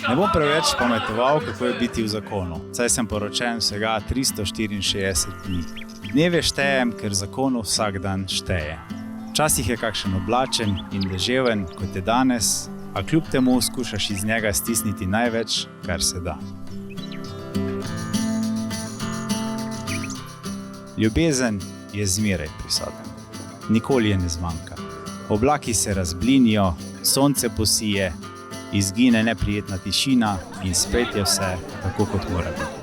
Ne bom preveč pametoval, kako je biti v zakonu, saj sem poročen vsega 364 dni. Dneve štejem, ker zakonu vsak dan šteje. Včasih je kakšen oblačen in deževen, kot je danes, a kljub temu skušaš iz njega stisniti največ, kar se da. Ljubezen je zmeraj prisoten. Nikoli je ne zmanjka. Oblaki se razblinijo, sonce posije, izgine neprijetna tišina in spet je vse tako, kot mora biti.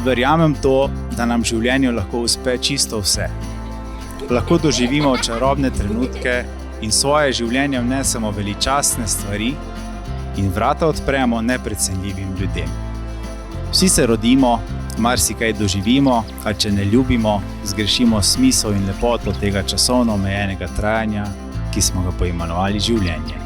Verjamem to, da nam v življenju lahko uspe čisto vse. Lahko doživimo čarobne trenutke in svoje življenje vnesemo veličastne stvari in vrata odpremo neprecenljivim ljudem. Vsi se rodimo, marsikaj doživimo, a če ne ljubimo, zgrešimo smisel in lepoto tega časovno omejenega trajanja, ki smo ga poimenovali življenje.